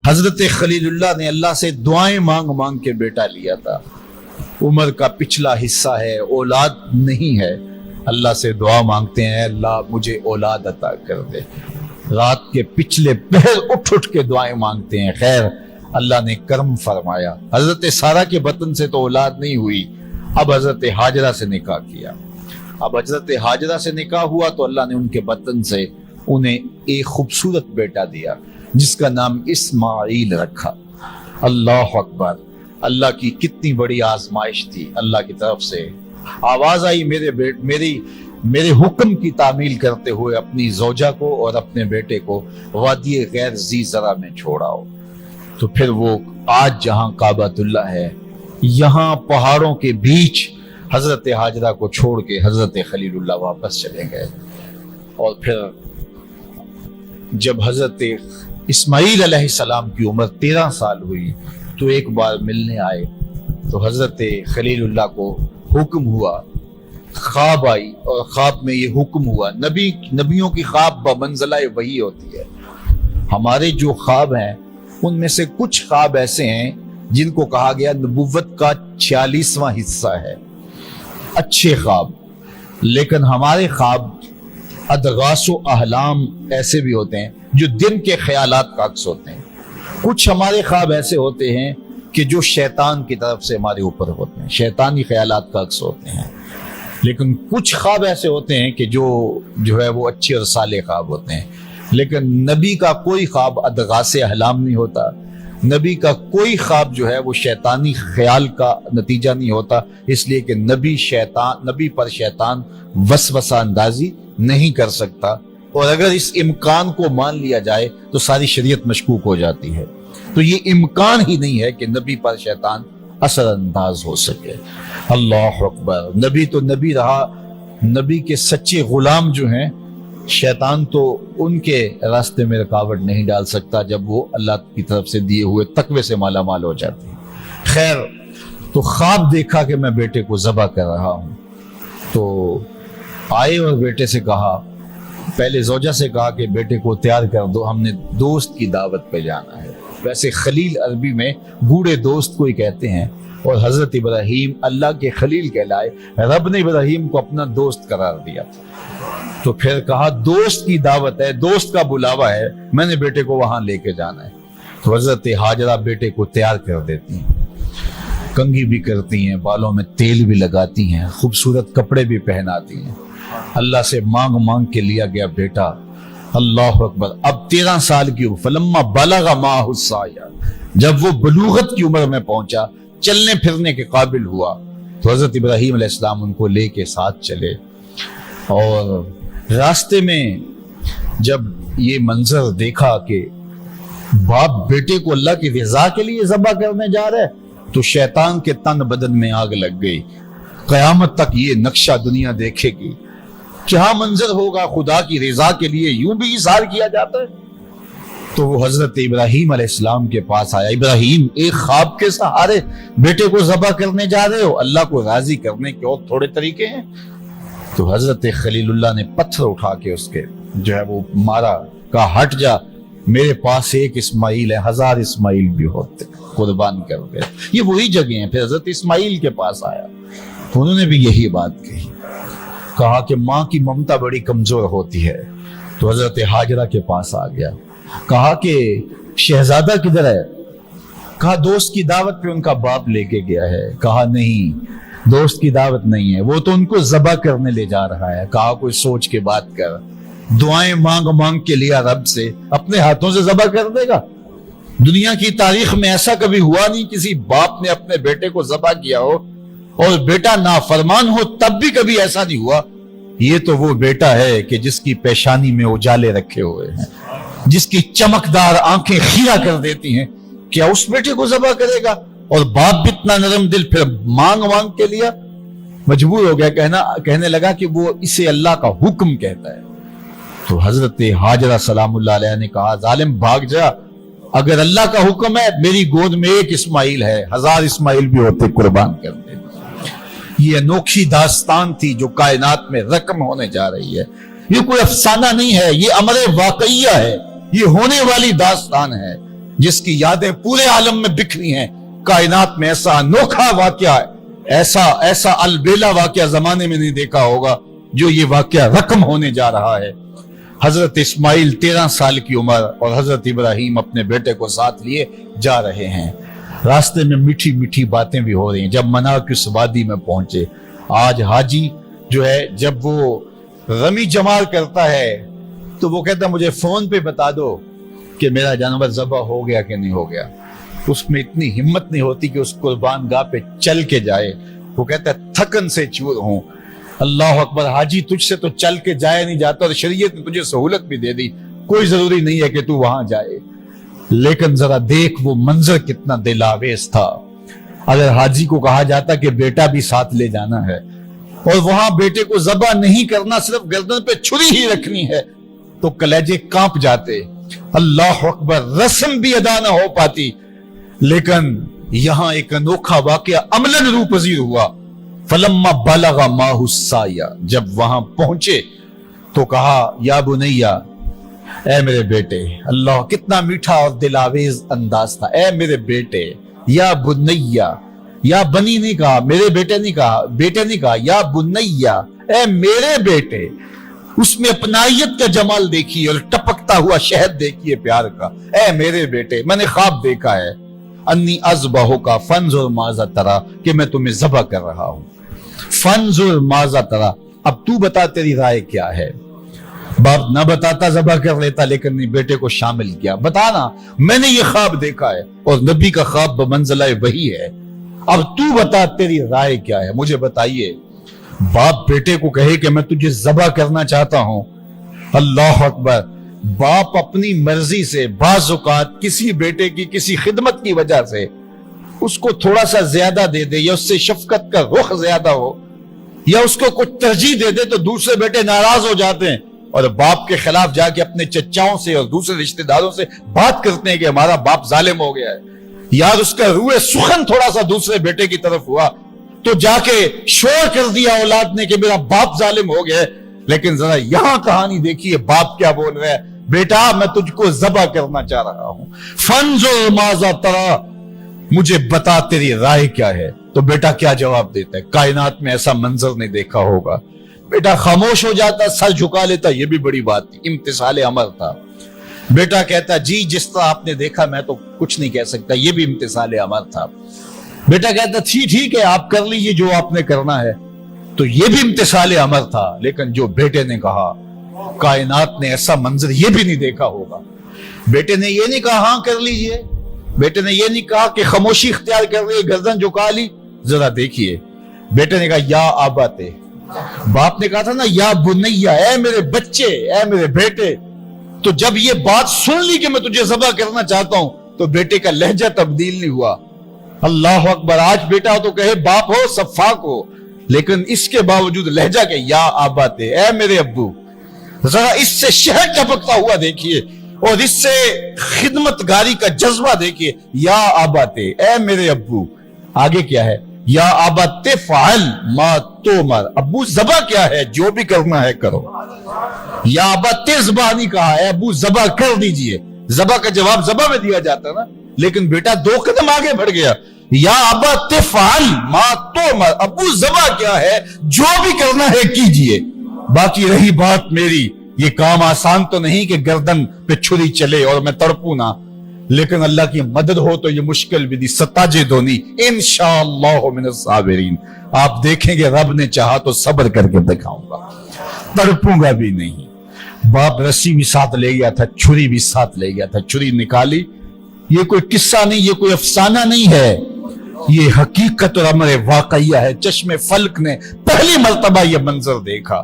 حضرت خلیل اللہ نے اللہ سے دعائیں مانگ مانگ کے بیٹا لیا تھا. عمر کا پچھلا حصہ ہے، اولاد نہیں ہے. اللہ سے دعا مانگتے ہیں اللہ مجھے اولاد عطا کر دے. رات کے پچھلے پہر اٹھ اٹھ کے دعائیں مانگتے ہیں. خیر اللہ نے کرم فرمایا. حضرت سارہ کے بطن سے تو اولاد نہیں ہوئی، اب حضرت ہاجرہ سے نکاح کیا. اب حضرت ہاجرہ سے نکاح ہوا تو اللہ نے ان کے بطن سے انہیں ایک خوبصورت بیٹا دیا جس کا نام اسماعیل رکھا. اللہ اکبر، اللہ کی کتنی بڑی آزمائش تھی. اللہ کی طرف سے آواز آئی میرے حکم کی تعمیل کرتے ہوئے اپنی زوجہ کو اور اپنے بیٹے کو وادی غیر ذی زرع میں چھوڑاؤ. تو پھر وہ آج جہاں کعبۃ اللہ ہے، یہاں پہاڑوں کے بیچ حضرت ہاجرہ کو چھوڑ کے حضرت خلیل اللہ واپس چلے گئے. اور پھر جب حضرت اسماعیل علیہ السلام کی عمر 13 سال ہوئی تو ایک بار ملنے آئے تو حضرت خلیل اللہ کو حکم ہوا، خواب آئی اور خواب میں یہ حکم ہوا. نبیوں کی خواب بمنزلہ وحی ہوتی ہے. ہمارے جو خواب ہیں ان میں سے کچھ خواب ایسے ہیں جن کو کہا گیا نبوت کا 46واں حصہ ہے، اچھے خواب. لیکن ہمارے خواب ادغاث و احلام ایسے بھی ہوتے ہیں جو دن کے خیالات کا عکس ہوتے ہیں. کچھ ہمارے خواب ایسے ہوتے ہیں کہ جو شیطان کی طرف سے ہمارے اوپر ہوتے ہیں، شیطانی خیالات کا عکس ہوتے ہیں. لیکن کچھ خواب ایسے ہوتے ہیں کہ جو ہے وہ اچھے اور صالح خواب ہوتے ہیں. لیکن نبی کا کوئی خواب ادغاث احلام نہیں ہوتا. نبی کا کوئی خواب جو ہے وہ شیطانی خیال کا نتیجہ نہیں ہوتا، اس لیے کہ نبی پر شیطان وسوسہ اندازی نہیں کر سکتا. اور اگر اس امکان کو مان لیا جائے تو ساری شریعت مشکوک ہو جاتی ہے. تو یہ امکان ہی نہیں ہے کہ نبی پر شیطان اثر انداز ہو سکے. اللہ اکبر، نبی تو نبی رہا. نبی کے سچے غلام جو ہیں، شیطان تو ان کے راستے میں رکاوٹ نہیں ڈال سکتا جب وہ اللہ کی طرف سے دیے ہوئے تقوی سے مالا مال ہو جاتے ہیں. خیر، تو خواب دیکھا کہ میں بیٹے کو ذبح کر رہا ہوں. تو آئے اور بیٹے سے کہا، پہلے زوجہ سے کہا کہ بیٹے کو تیار کر دو، ہم نے دوست کی دعوت پہ جانا ہے. ویسے خلیل عربی میں گوڑے دوست کو ہی کہتے ہیں، اور حضرت ابراہیم اللہ کے خلیل کہلائے. رب نے ابراہیم کو اپنا دوست قرار دیا. تو پھر کہا دوست کی دعوت ہے، دوست کا بلاوا ہے، میں نے بیٹے کو وہاں لے کے جانا ہے. تو حضرت ہاجرہ بیٹے کو تیار کر دیتی ہیں، کنگھی بھی کرتی ہیں، بالوں میں تیل بھی لگاتی ہیں، خوبصورت کپڑے بھی پہناتی ہیں. اللہ سے مانگ مانگ کے لیا گیا بیٹا. اللہ اکبر. اب 13 سال کی عمر، فلما بلغ معہ السعی، جب وہ بلوغت کی عمر میں پہنچا، چلنے پھرنے کے قابل ہوا، تو حضرت ابراہیم علیہ السلام ان کو لے کے ساتھ چلے. اور راستے میں جب یہ منظر دیکھا کہ باپ بیٹے کو اللہ کی رضا کے لیے ذبح کرنے جا رہا ہے تو شیطان کے تن بدن میں آگ لگ گئی. قیامت تک یہ نقشہ دنیا دیکھے گی. کیا منظر ہوگا، خدا کی رضا کے لیے یوں بھی اظہار کیا جاتا ہے. تو وہ حضرت ابراہیم علیہ السلام کے پاس آیا. ابراہیم، ایک خواب کے سہارے بیٹے کو ذبح کرنے جا رہے ہو، اللہ کو راضی کرنے کے اور تھوڑے طریقے ہیں. تو حضرت خلیل اللہ نے پتھر اٹھا کے اس کے جو ہے وہ مارا، کہا ہٹ جا، میرے پاس ایک اسماعیل ہے، 1000 اسماعیل بھی ہوتے، قربان کر دے. یہ وہی جگہ ہیں. پھر حضرت اسماعیل کے پاس آیا تو انہوں نے بھی یہی بات کہی، کہا کہ ماں کی ممتا بڑی کمزور ہوتی ہے. تو حضرت ہاجرہ کے پاس آ گیا، کہا کہ شہزادہ کدھر ہے؟ کہا دوست کی دعوت پہ ان کا باپ لے کے گیا ہے. کہا نہیں، دوست کی دعوت نہیں ہے، وہ تو ان کو ذبح کرنے لے جا رہا ہے. کہا کوئی سوچ کے بات کر، دعائیں مانگ مانگ کے لیا رب سے، اپنے ہاتھوں سے ذبح کر دے گا؟ دنیا کی تاریخ میں ایسا کبھی ہوا نہیں کسی باپ نے اپنے بیٹے کو ذبح کیا ہو اور بیٹا نافرمان ہو، تب بھی کبھی ایسا نہیں ہوا. یہ تو وہ بیٹا ہے کہ جس کی پیشانی میں اجالے رکھے ہوئے ہیں، جس کی چمکدار آنکھیں خیرہ کر دیتی ہیں. کیا اس بیٹے کو ذبح کرے گا؟ اور باپ بھی اتنا نرم دل، پھر مانگ مانگ کے لیا. مجبور ہو گیا کہنے لگا کہ وہ اسے اللہ کا حکم کہتا ہے. تو حضرت ہاجرہ سلام اللہ علیہ نے کہا ظالم بھاگ جا، اگر اللہ کا حکم ہے میری گود میں ایک اسماعیل ہے، 1000 اسماعیل بھی ہوتے قربان کر دے. یہ انوکھی داستان تھی جو کائنات میں رقم ہونے جا رہی ہے. یہ کوئی افسانہ نہیں ہے، یہ امر واقعیہ ہے، یہ ہونے والی داستان ہے. جس کی یادیں پورے عالم میں بکھری ہیں. کائنات میں ایسا انوکھا واقعہ ہے, ایسا البیلا واقعہ زمانے میں نہیں دیکھا ہوگا جو یہ واقعہ رقم ہونے جا رہا ہے. حضرت اسماعیل 13 سال کی عمر اور حضرت ابراہیم اپنے بیٹے کو ساتھ لیے جا رہے ہیں. راستے میں میٹھی میٹھی باتیں بھی ہو رہی ہیں. جب مناکس وادی میں پہنچے, آج حاجی جو ہے جب وہ رمی جمار کرتا ہے تو وہ کہتا ہے مجھے فون پہ بتا دو کہ میرا جانور ذبح ہو گیا کہ نہیں ہو گیا. اس میں اتنی ہمت نہیں ہوتی کہ اس قربان گاہ پہ چل کے جائے. وہ کہتا ہے تھکن سے چور ہوں. اللہ اکبر, حاجی تجھ سے تو چل کے جایا نہیں جاتا اور شریعت نے تجھے سہولت بھی دے دی, کوئی ضروری نہیں ہے کہ تو وہاں جائے. لیکن ذرا دیکھ وہ منظر کتنا دل آویز تھا. اگر حاجی کو کہا جاتا کہ بیٹا بھی ساتھ لے جانا ہے اور وہاں بیٹے کو ذبح نہیں کرنا, صرف گردن پہ چھری ہی رکھنی ہے, تو کلیجے کانپ جاتے. اللہ اکبر, رسم بھی ادا نہ ہو پاتی. لیکن یہاں ایک انوکھا واقعہ عملاً روح پذیر ہوا. فلما بلغ ماہ السعی, جب وہاں پہنچے تو کہا یا بنیا, اے میرے بیٹے. اللہ کتنا میٹھا اور دلاویز انداز تھا. اے میرے بیٹے, یا بنیا, یا بنی نہیں کہا, میرے بیٹے نہیں کہا, بیٹے نہیں کہا, یا بنیا, اے میرے بیٹے. اس میں اپنائیت کا جمال دیکھیے اور ٹپکتا ہوا شہد دیکھیے پیار کا. اے میرے بیٹے, میں نے خواب دیکھا ہے, انی اذبحک فانظر ماذا تری, کہ میں تمہیں ذبح کر رہا ہوں. فانظر ماذا تری, اب تو بتا تیری رائے کیا ہے. باپ نہ بتاتا ذبح کر لیتا, لیکن نہیں, بیٹے کو شامل کیا. بتانا, میں نے یہ خواب دیکھا ہے اور نبی کا خواب بمنزلہ وحی ہے. اب تو بتا تیری رائے کیا ہے, مجھے بتائیے. باپ بیٹے کو کہے کہ میں تجھے ذبح کرنا چاہتا ہوں. اللہ اکبر, باپ اپنی مرضی سے بعض اوقات کسی بیٹے کی کسی خدمت کی وجہ سے اس کو تھوڑا سا زیادہ دے دے, یا اس سے شفقت کا رخ زیادہ ہو, یا اس کو کچھ ترجیح دے دے, تو دوسرے بیٹے ناراض ہو جاتے ہیں اور باپ کے خلاف جا کے اپنے چچاؤں سے اور دوسرے رشتہ داروں سے بات کرتے ہیں کہ ہمارا باپ ظالم ہو گیا ہے. یار اس کا روح سخن تھوڑا سا دوسرے بیٹے کی طرف ہوا تو جا کے شور کر دیا اولاد نے کہ میرا باپ ظالم ہو گیا ہے. لیکن ذرا یہاں کہانی دیکھیے, باپ کیا بول رہا ہے, بیٹا میں تجھ کو ذبح کرنا چاہ رہا ہوں. فانظر ماذا تری, مجھے بتا تیری رائے کیا ہے. تو بیٹا کیا جواب دیتا ہے, کائنات میں ایسا منظر نہیں دیکھا ہوگا. بیٹا خاموش ہو جاتا, سر جھکا لیتا, یہ بھی بڑی بات تھی, امتثال امر تھا. بیٹا کہتا جی جس طرح آپ نے دیکھا میں تو کچھ نہیں کہہ سکتا, یہ بھی امتثال امر تھا. بیٹا کہتا ٹھیک ہے آپ کر لیجیے جو آپ نے کرنا ہے, تو یہ بھی امتثال امر تھا. لیکن جو بیٹے نے کہا, کائنات نے ایسا منظر یہ بھی نہیں دیکھا ہوگا. بیٹے نے یہ نہیں کہا ہاں کر لیجیے, بیٹے نے یہ نہیں کہا کہ خاموشی اختیار کر لی, گردن جھکا لی. ذرا دیکھیے, بیٹے نے کہا یا آباتے, باپ نے کہا تھا نا یا بنیا, اے میرے بچے, اے میرے بیٹے. تو جب یہ بات سن لی کہ میں تجھے ذبح کرنا چاہتا ہوں, تو بیٹے کا لہجہ تبدیل نہیں ہوا. اللہ اکبر, آج بیٹا ہو تو کہے باپ ہو صفاق ہو, لیکن اس کے باوجود لہجہ کہ یا آباتے, اے میرے ابو. ذرا اس سے شہد ٹپکتا ہوا دیکھیے اور اس سے خدمت گاری کا جذبہ دیکھیے, یا آباتے, اے میرے ابو. آگے کیا ہے, یا آبات فعل ما تؤمر, ابو ذبح کیا ہے, جو بھی کرنا ہے کرو. یا آبات ذبح نہیں کہا, اے ابو ذبح کر دیجئے. ذبح کا جواب ذبح میں دیا جاتا نا, لیکن بیٹا 2 قدم آگے بڑھ گیا. یا آبات فعل ما تؤمر, ابو ذبح کیا ہے, جو بھی کرنا ہے کیجئے. باقی رہی بات میری, یہ کام آسان تو نہیں کہ گردن پہ چھری چلے اور میں تڑپوں نہ, لیکن اللہ کی مدد ہو تو یہ مشکل بھی دی ستاجدونی انشاءاللہ من الصابرین. آپ دیکھیں گے رب نے چاہا تو صبر کر کے دکھاؤں گا, تڑپوں گا بھی نہیں. باپ رسی بھی ساتھ لے گیا تھا, چھری بھی ساتھ لے گیا تھا, چھری نکالی. یہ کوئی قصہ نہیں, یہ کوئی افسانہ نہیں ہے, یہ حقیقت اور امر واقعیہ ہے. چشم فلک نے پہلی مرتبہ یہ منظر دیکھا.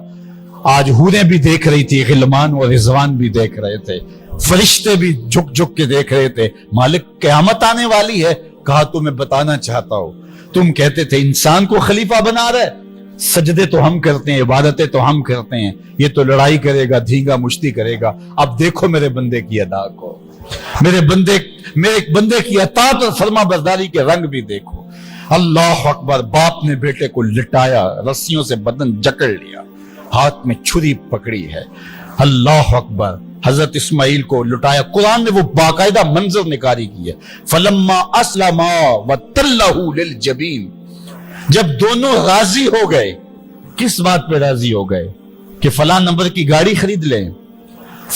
آج حوریں بھی دیکھ رہی تھی, غلمان اور رضوان بھی دیکھ رہے تھے, فرشتے بھی جھک جھک کے دیکھ رہے تھے. مالک قیامت آنے والی ہے, کہا تمہیں بتانا چاہتا ہوں. تم کہتے تھے انسان کو خلیفہ بنا رہے, سجدے تو ہم کرتے ہیں, عبادتیں تو ہم کرتے ہیں, یہ تو لڑائی کرے گا, دھینگا مشتی کرے گا. اب دیکھو میرے بندے کی ادا کو, میرے بندے کی اطاعت اور فرما برداری کے رنگ بھی دیکھو. اللہ اکبر, باپ نے بیٹے کو لٹایا, رسیوں سے بدن جکڑ لیا, ہاتھ میں چھری پکڑی ہے. اللہ اکبر, حضرت اسماعیل کو لٹایا. قرآن نے وہ باقاعدہ منظر نگاری کی ہے. فلما اسلما وتلہ للجبین، جب دونوں راضی ہو گئے. کس بات پہ راضی ہو گئے؟ کہ فلاں نمبر کی گاڑی خرید لیں،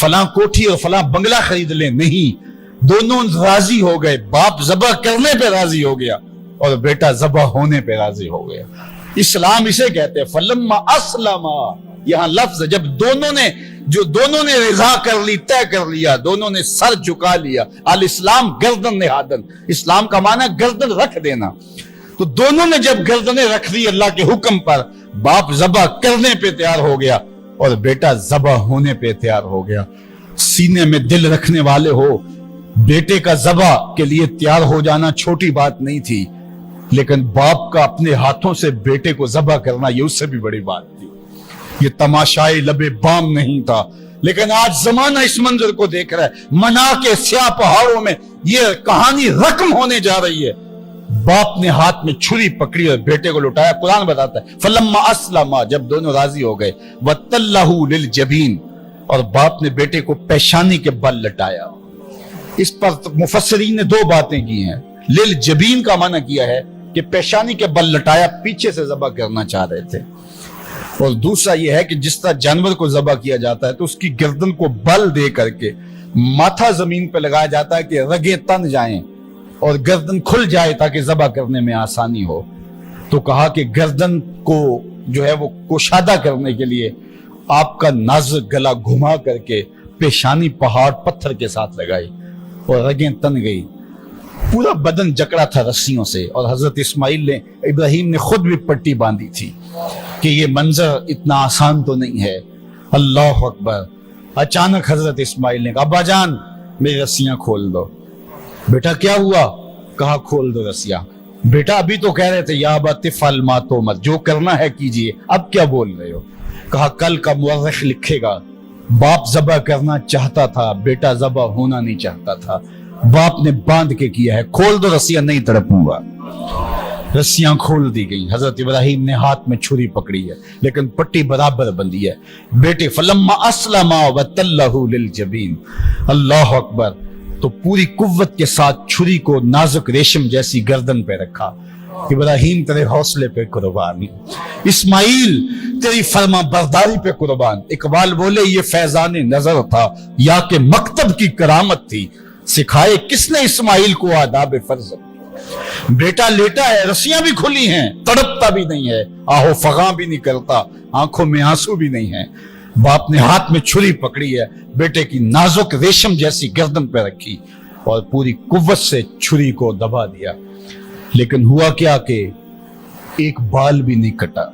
فلاں کوٹھی اور فلاں بنگلہ خرید لیں. نہیں، دونوں راضی ہو گئے. باپ ذبح کرنے پہ راضی ہو گیا اور بیٹا ذبح ہونے پہ راضی ہو گیا. اسلام اسے کہتے ہیں فلما اسلما. یہاں لفظ جب دونوں نے رضا کر لی، طے کر لیا، دونوں نے سر جھکا لیا. الاسلام گردن نہادن، اسلام کا معنی گردن رکھ دینا. تو دونوں نے جب گردنیں رکھ دی اللہ کے حکم پر، باپ ذبح کرنے پہ تیار ہو گیا اور بیٹا ذبح ہونے پہ تیار ہو گیا. سینے میں دل رکھنے والے ہو، بیٹے کا ذبح کے لیے تیار ہو جانا چھوٹی بات نہیں تھی، لیکن باپ کا اپنے ہاتھوں سے بیٹے کو ذبح کرنا یہ اس سے بھی بڑی بات تھی. یہ تماشائی لبے بام نہیں تھا. لیکن آج زمانہ اس منظر کو دیکھ رہا ہے. منا کے سیاہ پہاڑوں میں یہ کہانی رقم ہونے جا رہی ہے. باپ نے ہاتھ میں چھری پکڑی اور بیٹے کو لٹایا. قرآن بتاتا ہے فلما اسلما، جب دونوں راضی ہو گئے، وتلہ للجبین، اور باپ نے بیٹے کو پیشانی کے بل لٹایا. اس پر مفسرین نے دو باتیں کی ہیں. للجبین کا معنی کیا ہے کہ پیشانی کے بل لٹایا، پیچھے سے ذبح کرنا چاہ رہے تھے. اور دوسرا یہ ہے کہ جس طرح جانور کو ذبح کیا جاتا ہے تو اس کی گردن کو بل دے کر کے ماتھا زمین پہ لگایا جاتا ہے کہ رگیں تن جائیں اور گردن کھل جائے تاکہ ذبح کرنے میں آسانی ہو. تو کہا کہ گردن کو جو ہے وہ کشادہ کرنے کے لیے آپ کا نازک گلا گھما کر کے پیشانی پہاڑ پتھر کے ساتھ لگائی اور رگیں تن گئی. پورا بدن جکڑا تھا رسیوں سے، اور حضرت ابراہیم نے خود بھی پٹی باندھی تھی کہ یہ منظر اتنا آسان تو نہیں ہے. اللہ اکبر. اچانک حضرت اسماعیل نے کہا ابا جان میری رسیاں کھول دو. بیٹا کیا ہوا؟ کہا کھول دو رسیاں. بیٹا ابھی تو کہہ رہے تھے یا ابا تفعل ما تؤمر، جو کرنا ہے کیجئے، اب کیا بول رہے ہو؟ کہا کل کا مورخ لکھے گا باپ ذبح کرنا چاہتا تھا، بیٹا ذبح ہونا نہیں چاہتا تھا. باپ نے باندھ کے کیا ہے. کھول دو رسیاں، نہیں تڑپوں گا. رسیاں کھول دی گئی. حضرت ابراہیم نے ہاتھ میں چھری پکڑی ہے لیکن پٹی برابر بندھی ہے. بیٹے فلما اسلما وتلہ للجبین. اللہ اکبر. تو پوری قوت کے ساتھ چھری کو نازک ریشم جیسی گردن پہ رکھا. ابراہیم تیرے حوصلے پہ قربان، اسماعیل تیری فرما برداری پہ قربان. اقبال بولے یہ فیضان نظر تھا یا کہ مکتب کی کرامت تھی، سکھائے کس نے اسماعیل کو آداب فرزند. بیٹا لیٹا ہے، رسیاں بھی کھلی ہیں، تڑپتا بھی نہیں ہے، آہو فغاں بھی نہیں کرتا، آنکھوں میں آنسو بھی نہیں ہے. باپ نے ہاتھ میں چھری پکڑی ہے، بیٹے کی نازک ریشم جیسی گردن پہ رکھی اور پوری قوت سے چھری کو دبا دیا. لیکن ہوا کیا کہ ایک بال بھی نہیں کٹا.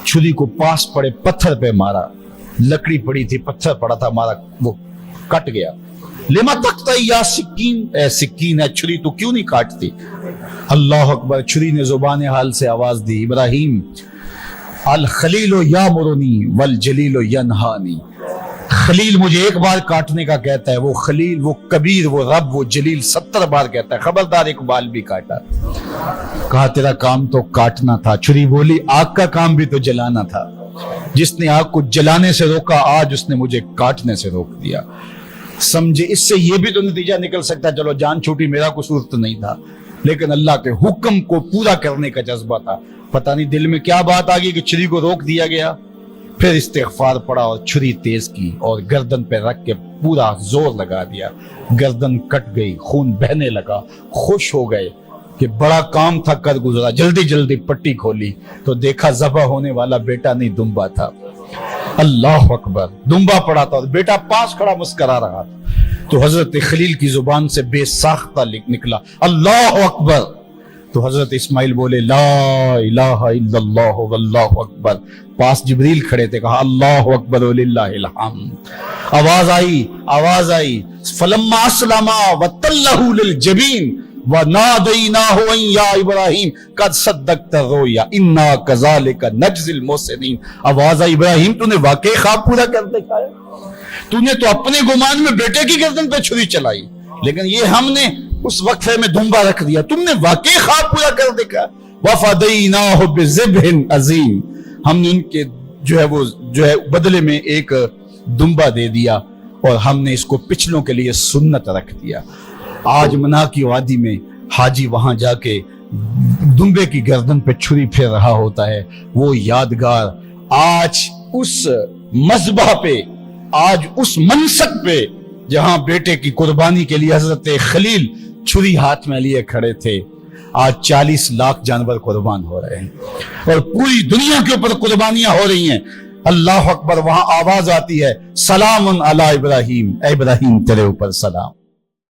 چھری کو پاس پڑے پتھر پہ مارا، لکڑی پڑی تھی، پتھر پڑا تھا، مارا، وہ کٹ گیا. لما تقطعی یا سکین، اے سکین ہے چھری تو کیوں نہیں کاٹتی؟ اللہ اکبر. چھری نے زبان حال سے آواز دی ابراہیم الخلیل یامرنی والجلیل ینہانی. خلیل مجھے ایک بار کاٹنے کا کہتا ہے، وہ خلیل، وہ کبیر، وہ رب، وہ جلیل 70 بار کہتا ہے خبردار ایک بال بھی کاٹا. کہا تیرا کام تو کاٹنا تھا. چھری بولی آگ کا کام بھی تو جلانا تھا. جس نے آگ کو جلانے سے روکا آج اس نے مجھے کاٹنے سے روک دیا. سمجھے اس سے یہ بھی تو نتیجہ نکل سکتا چلو جان چھوٹی، میرا قصور تو نہیں تھا، لیکن اللہ کے حکم کو پورا کرنے کا جذبہ تھا. پتہ نہیں دل میں کیا بات آ گئی کہ چھری کو روک دیا گیا. پھر استغفار پڑا اور چھری تیز کی اور گردن پہ رکھ کے پورا زور لگا دیا. گردن کٹ گئی، خون بہنے لگا. خوش ہو گئے کہ بڑا کام تھا کر گزرا. جلدی جلدی پٹی کھولی تو دیکھا ذبح ہونے والا بیٹا نہیں دمبا تھا. اللہ اکبر. دمبا پڑا تھا اور بیٹا پاس کھڑا مسکرا رہا تھا. تو حضرت خلیل کی زبان سے بے ساختہ نکلا اللہ اکبر. تو حضرت اسماعیل بولے لا الہ الا اللہ واللہ اکبر. پاس جبریل کھڑے تھے، کہا اللہ اکبر وللہ الحمد. آواز آئی فلما اسلما وتلہ للجبین ونادیناہ ان یا ابراہیم قد صدقت الرؤیا انا کذالک نجزی المحسنین. آواز آئی ابراہیم تو نے واقعی خواب پورا کر دکھایا. تو نے تو اپنے گمان میں بیٹے کی گردن پہ چھری چلائی، لیکن یہ ہم نے اس وقفے میں دمبا رکھ دیا. تم نے واقعی خواب پورا کر دکھا. وفدیناہ بذبح عظیم. ہم نے ان کے جو ہے بدلے میں ایک دمبا دے دیا اور ہم نے اس کو پچھلوں کے لیے سنت رکھ دیا۔ آج منا کی وادی میں حاجی وہاں جا کے دمبے کی گردن پہ چھری پھیر رہا ہوتا ہے، وہ یادگار آج اس مذبح پہ، آج اس منصب پہ جہاں بیٹے کی قربانی کے لیے حضرت خلیل چھری ہاتھ میں لیے کھڑے تھے، آج 40 لاکھ جانور قربان ہو رہے ہیں اور پوری دنیا کے اوپر قربانیاں ہو رہی ہیں۔ اللہ اکبر، وہاں آواز آتی ہے سلام علی ابراہیم، اے ابراہیم تیرے اوپر سلام۔